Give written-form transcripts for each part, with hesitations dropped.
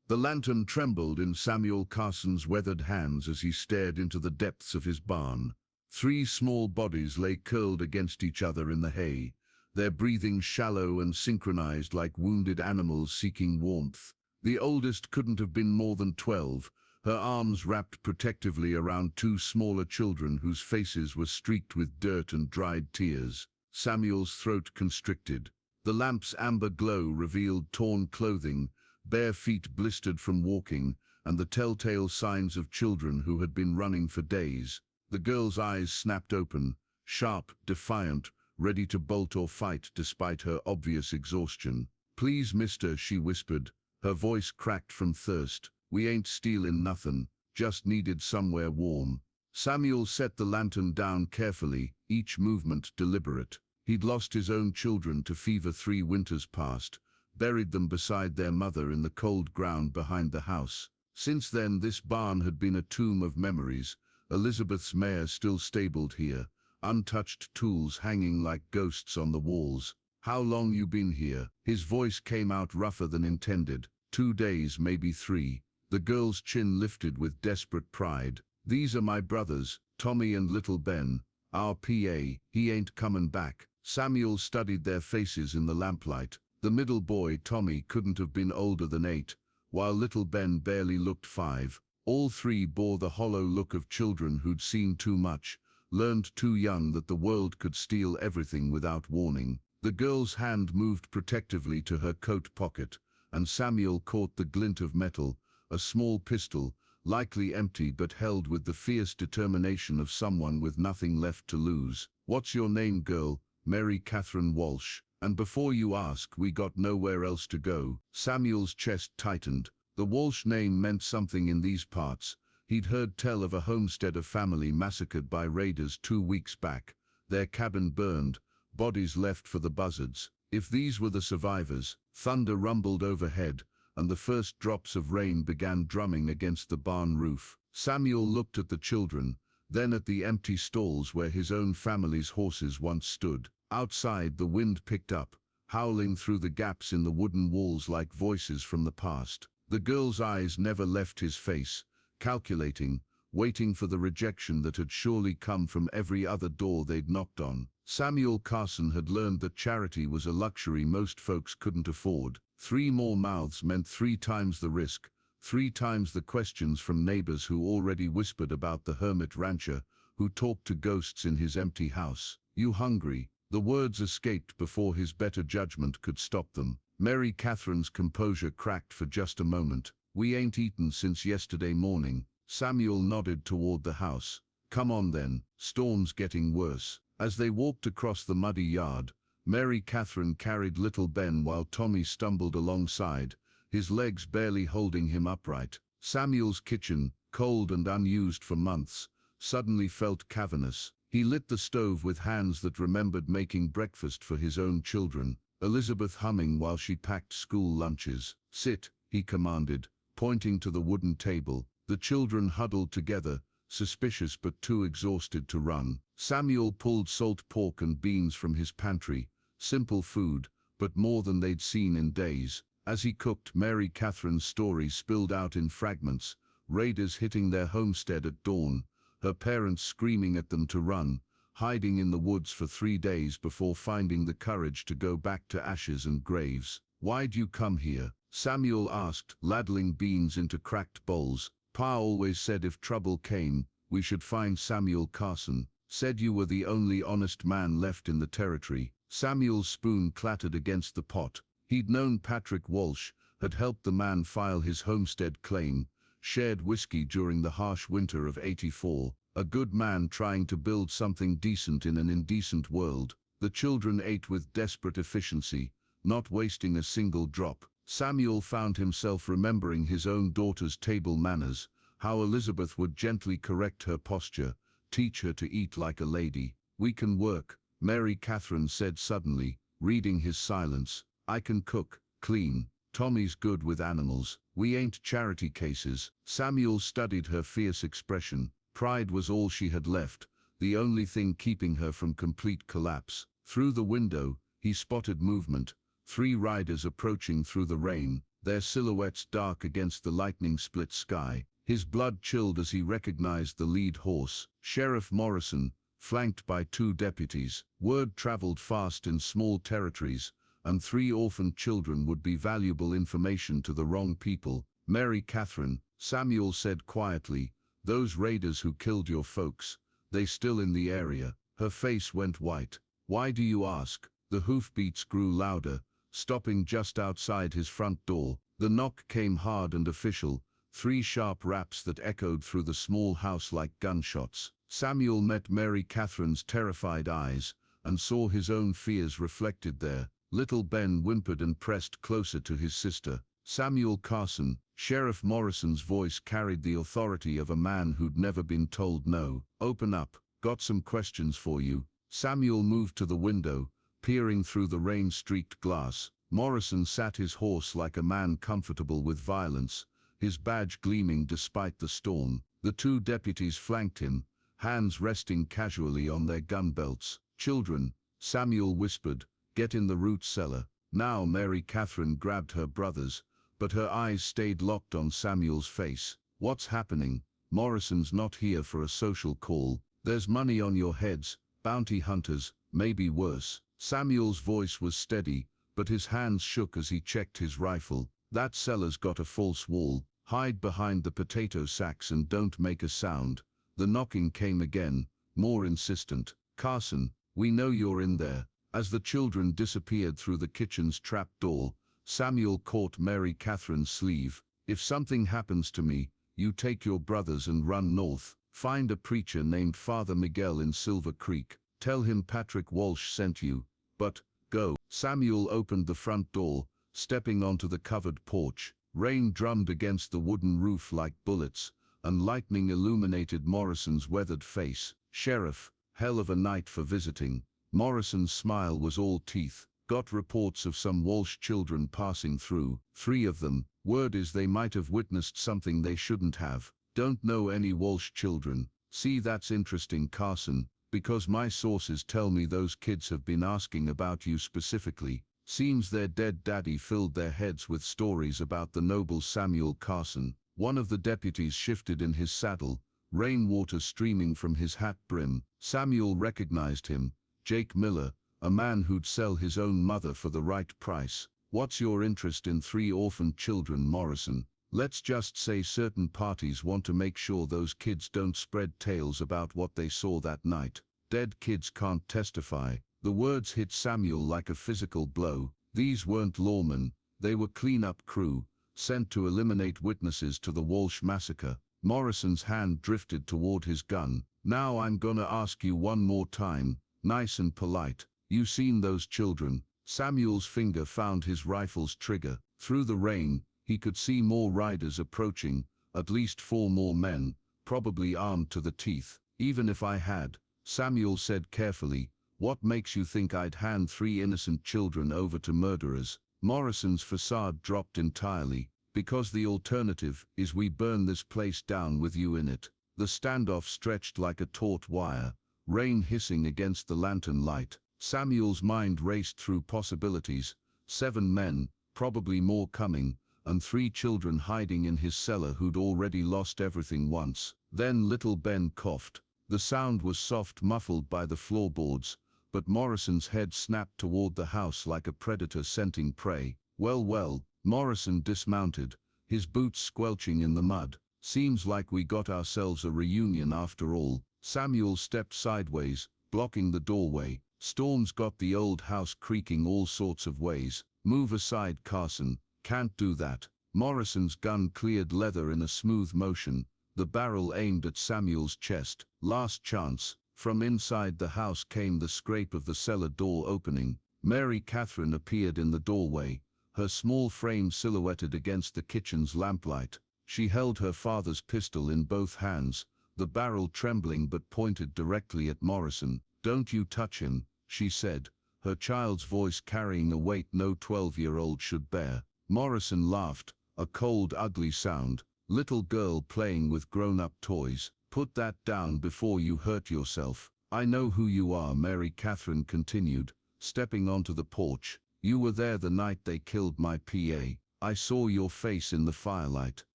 The lantern trembled in Samuel Carson's weathered hands as he stared into the depths of his barn. 3 small bodies lay curled against each other in the hay, their breathing shallow and synchronized like wounded animals seeking warmth. The oldest couldn't have been more than 12, her arms wrapped protectively around 2 smaller children whose faces were streaked with dirt and dried tears. Samuel's throat constricted. The lamp's amber glow revealed torn clothing, bare feet blistered from walking, and the telltale signs of children who had been running for days. The girl's eyes snapped open, sharp, defiant, ready to bolt or fight despite her obvious exhaustion. "Please, mister," she whispered, her voice cracked from thirst. "We ain't stealin' nothin', just needed somewhere warm." Samuel set the lantern down carefully, each movement deliberate. He'd lost his own children to fever 3 winters past, buried them beside their mother in the cold ground behind the house. Since then, this barn had been a tomb of memories. Elizabeth's mare still stabled here, untouched tools hanging like ghosts on the walls. "How long you been here?" His voice came out rougher than intended. 2 days, maybe 3. The girl's chin lifted with desperate pride. "These are my brothers, Tommy and little Ben. Our PA, he ain't comin' back." Samuel studied their faces in the lamplight. The middle boy, Tommy, couldn't have been older than 8, while little Ben barely looked 5. All 3 bore the hollow look of children who'd seen too much, learned too young that the world could steal everything without warning. The girl's hand moved protectively to her coat pocket, and Samuel caught the glint of metal, a small pistol, likely empty but held with the fierce determination of someone with nothing left to lose. "What's your name, girl?" "Mary Catherine Walsh. And before you ask, we got nowhere else to go." Samuel's chest tightened. The Walsh name meant something in these parts. He'd heard tell of a homesteader family massacred by raiders 2 weeks back, their cabin burned, bodies left for the buzzards. If these were the survivors, thunder rumbled overhead, and the first drops of rain began drumming against the barn roof. Samuel looked at the children, then at the empty stalls where his own family's horses once stood. Outside, the wind picked up, howling through the gaps in the wooden walls like voices from the past. The girl's eyes never left his face, calculating, waiting for the rejection that had surely come from every other door they'd knocked on. Samuel Carson had learned that charity was a luxury most folks couldn't afford. 3 more mouths meant 3 times the risk, 3 times the questions from neighbors who already whispered about the hermit rancher who talked to ghosts in his empty house. "You hungry?" The words escaped before his better judgment could stop them. Mary Catherine's composure cracked for just a moment. "We ain't eaten since yesterday morning." Samuel nodded toward the house. "Come on then, storm's getting worse." As they walked across the muddy yard, Mary Catherine carried little Ben while Tommy stumbled alongside, his legs barely holding him upright. Samuel's kitchen, cold and unused for months, suddenly felt cavernous. He lit the stove with hands that remembered making breakfast for his own children, Elizabeth humming while she packed school lunches. "Sit," he commanded, pointing to the wooden table. The children huddled together, suspicious but too exhausted to run. Samuel pulled salt pork and beans from his pantry, simple food, but more than they'd seen in days. As he cooked, Mary Catherine's story spilled out in fragments, raiders hitting their homestead at dawn, her parents screaming at them to run, hiding in the woods for 3 days before finding the courage to go back to ashes and graves. "Why'd you come here?" Samuel asked, ladling beans into cracked bowls. "Pa always said if trouble came, we should find Samuel Carson. Said you were the only honest man left in the territory." Samuel's spoon clattered against the pot. He'd known Patrick Walsh, had helped the man file his homestead claim, shared whiskey during the harsh winter of '84, a good man trying to build something decent in an indecent world. The children ate with desperate efficiency, not wasting a single drop. Samuel found himself remembering his own daughter's table manners, how Elizabeth would gently correct her posture, teach her to eat like a lady. "We can work," Mary Catherine said suddenly, reading his silence. "I can cook, clean. Tommy's good with animals. We ain't charity cases." Samuel studied her fierce expression. Pride was all she had left, the only thing keeping her from complete collapse. Through the window, he spotted movement, 3 riders approaching through the rain. their silhouettes dark against the lightning-split sky. His blood chilled as he recognized the lead horse, Sheriff Morrison, flanked by 2 deputies. Word traveled fast in small territories, and 3 orphaned children would be valuable information to the wrong people. Mary Catherine, Samuel said quietly, those raiders who killed your folks, they still in the area? Her face went white. Why do you ask? The hoofbeats grew louder, stopping just outside his front door. The knock came hard and official, 3 sharp raps that echoed through the small house like gunshots. Samuel met Mary Catherine's terrified eyes, and saw his own fears reflected there. Little Ben whimpered and pressed closer to his sister. Samuel Carson, Sheriff Morrison's voice carried the authority of a man who'd never been told no. Open up, got some questions for you. Samuel moved to the window, peering through the rain-streaked glass. Morrison sat his horse like a man comfortable with violence, his badge gleaming despite the storm. The 2 deputies flanked him, hands resting casually on their gun belts. Children, Samuel whispered, get in the root cellar. Now Mary Catherine grabbed her brothers, but her eyes stayed locked on Samuel's face. What's happening? Morrison's not here for a social call. There's money on your heads, bounty hunters, maybe worse. Samuel's voice was steady, but his hands shook as he checked his rifle. That cellar's got a false wall. Hide behind the potato sacks and don't make a sound. The knocking came again, more insistent. Carson, we know you're in there. As the children disappeared through the kitchen's trap door, Samuel caught Mary Catherine's sleeve. If something happens to me, you take your brothers and run north. Find a preacher named Father Miguel in Silver Creek. Tell him Patrick Walsh sent you. But, go. Samuel opened the front door, stepping onto the covered porch. Rain drummed against the wooden roof like bullets, and lightning illuminated Morrison's weathered face. Sheriff, hell of a night for visiting. Morrison's smile was all teeth. Got reports of some Walsh children passing through. 3 of them. Word is they might have witnessed something they shouldn't have. Don't know any Walsh children. See, that's interesting, Carson, because my sources tell me those kids have been asking about you specifically. Seems their dead daddy filled their heads with stories about the noble Samuel Carson. One of the deputies shifted in his saddle, rainwater streaming from his hat brim. Samuel recognized him. Jake Miller, a man who'd sell his own mother for the right price. What's your interest in 3 orphaned children, Morrison? Let's just say certain parties want to make sure those kids don't spread tales about what they saw that night. Dead kids can't testify. The words hit Samuel like a physical blow. These weren't lawmen, they were cleanup crew, sent to eliminate witnesses to the Walsh massacre. Morrison's hand drifted toward his gun. Now I'm gonna ask you one more time, nice and polite. You seen those children? Samuel's finger found his rifle's trigger. Through the rain, he could see more riders approaching, at least 4 more men, probably armed to the teeth. Even if I had, Samuel said carefully, what makes you think I'd hand 3 innocent children over to murderers? Morrison's facade dropped entirely. Because the alternative is we burn this place down with you in it. The standoff stretched like a taut wire, rain hissing against the lantern light. Samuel's mind raced through possibilities. 7 men, probably more coming, and 3 children hiding in his cellar who'd already lost everything once. Then little Ben coughed. The sound was soft, muffled by the floorboards, but Morrison's head snapped toward the house like a predator scenting prey. Well, Morrison dismounted, his boots squelching in the mud. Seems like we got ourselves a reunion after all. Samuel stepped sideways, blocking the doorway. Storms got the old house creaking all sorts of ways. Move aside, Carson. Can't do that. Morrison's gun cleared leather in a smooth motion, the barrel aimed at Samuel's chest. Last chance. From inside the house came the scrape of the cellar door opening. Mary Catherine appeared in the doorway, her small frame silhouetted against the kitchen's lamplight. She held her father's pistol in both hands, the barrel trembling but pointed directly at Morrison. Don't you touch him, she said, her child's voice carrying a weight no 12-year-old should bear. Morrison laughed, a cold, ugly sound. Little girl playing with grown-up toys. Put that down before you hurt yourself. I know who you are, Mary Catherine continued, stepping onto the porch. You were there the night they killed my PA. I saw your face in the firelight."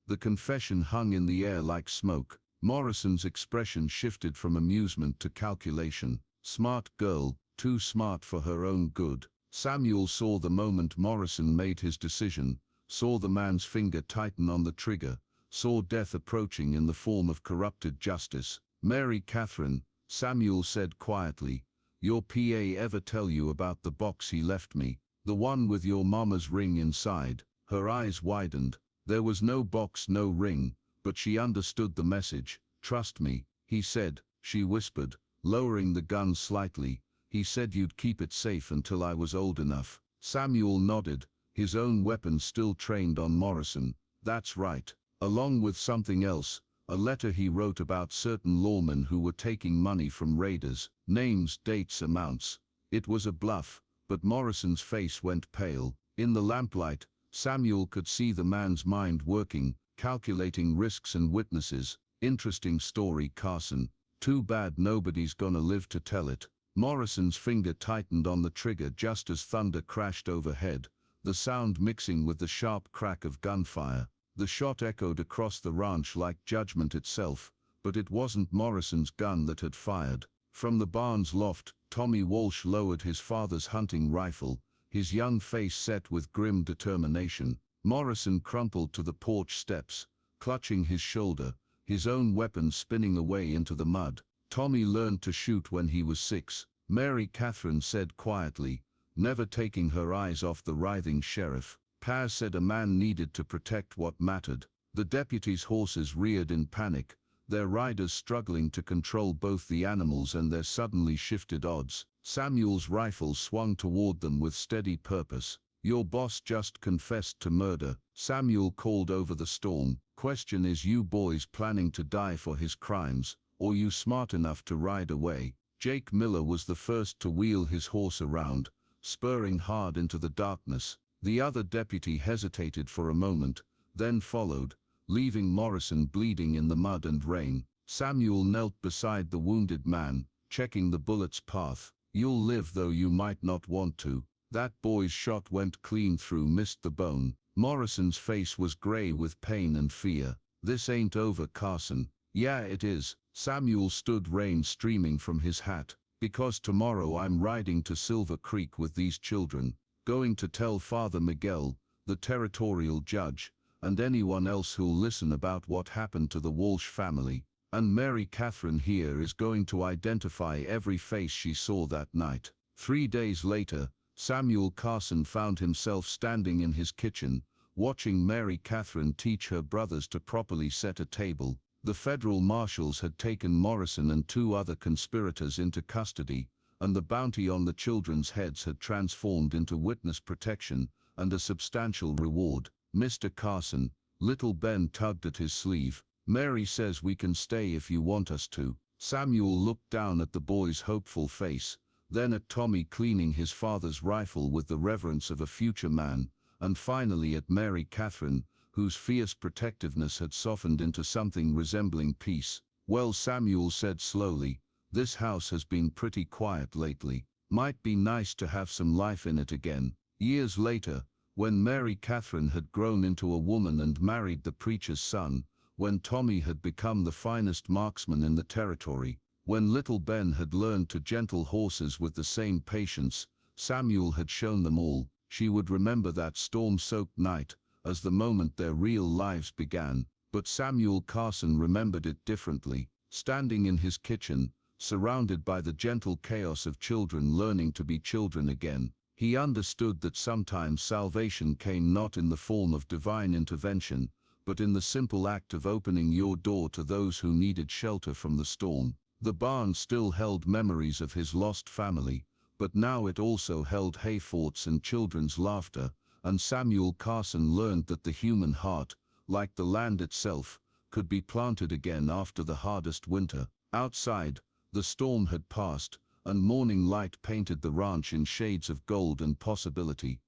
The confession hung in the air like smoke. Morrison's expression shifted from amusement to calculation. Smart girl, too smart for her own good. Samuel saw the moment Morrison made his decision, saw the man's finger tighten on the trigger, saw death approaching in the form of corrupted justice. "Mary Catherine," Samuel said quietly, "your PA ever tell you about the box he left me? The one with your mama's ring inside?" Her eyes widened. There was no box, no ring, but she understood the message. "Trust me," he said. She whispered, lowering the gun slightly. "He said you'd keep it safe until I was old enough." Samuel nodded, his own weapon still trained on Morrison. "That's right." Along with something else, a letter he wrote about certain lawmen who were taking money from raiders. Names, dates, amounts. It was a bluff, but Morrison's face went pale. In the lamplight, Samuel could see the man's mind working, calculating risks and witnesses. "Interesting story, Carson. Too bad nobody's gonna live to tell it." Morrison's finger tightened on the trigger just as thunder crashed overhead, the sound mixing with the sharp crack of gunfire. The shot echoed across the ranch like judgment itself, but it wasn't Morrison's gun that had fired. From the barn's loft, Tommy Walsh lowered his father's hunting rifle, his young face set with grim determination. Morrison crumpled to the porch steps, clutching his shoulder, his own weapon spinning away into the mud. "Tommy learned to shoot when he was 6, Mary Catherine said quietly, never taking her eyes off the writhing sheriff. "Pa said a man needed to protect what mattered." The deputies' horses reared in panic, their riders struggling to control both the animals and their suddenly shifted odds. Samuel's rifle swung toward them with steady purpose. "Your boss just confessed to murder," Samuel called over the storm. "Question is, you boys planning to die for his crimes, or you smart enough to ride away?" Jake Miller was the first to wheel his horse around, spurring hard into the darkness. The other deputy hesitated for a moment, then followed, leaving Morrison bleeding in the mud and rain. Samuel knelt beside the wounded man, checking the bullet's path. "You'll live, though you might not want to." That boy's shot went clean through, missed the bone. Morrison's face was gray with pain and fear. "This ain't over, Carson." "Yeah, it is." Samuel stood, rain streaming from his hat. "Because tomorrow I'm riding to Silver Creek with these children. Going to tell Father Miguel, the territorial judge, and anyone else who'll listen about what happened to the Walsh family. And Mary Catherine here is going to identify every face she saw that night." 3 days later, Samuel Carson found himself standing in his kitchen, watching Mary Catherine teach her brothers to properly set a table. The federal marshals had taken Morrison and 2 other conspirators into custody, and the bounty on the children's heads had transformed into witness protection and a substantial reward. "Mr. Carson," little Ben tugged at his sleeve, "Mary says we can stay if you want us to." Samuel looked down at the boy's hopeful face, then at Tommy cleaning his father's rifle with the reverence of a future man, and finally at Mary Catherine, whose fierce protectiveness had softened into something resembling peace. "Well," Samuel said slowly, "this house has been pretty quiet lately. Might be nice to have some life in it again." Years later, when Mary Catherine had grown into a woman and married the preacher's son, when Tommy had become the finest marksman in the territory, when little Ben had learned to gentle horses with the same patience Samuel had shown them all, she would remember that storm-soaked night as the moment their real lives began. But Samuel Carson remembered it differently. Standing in his kitchen, surrounded by the gentle chaos of children learning to be children again, he understood that sometimes salvation came not in the form of divine intervention, but in the simple act of opening your door to those who needed shelter from the storm. The barn still held memories of his lost family, but now it also held hay forts and children's laughter, and Samuel Carson learned that the human heart, like the land itself, could be planted again after the hardest winter. Outside, the storm had passed, and morning light painted the ranch in shades of gold and possibility.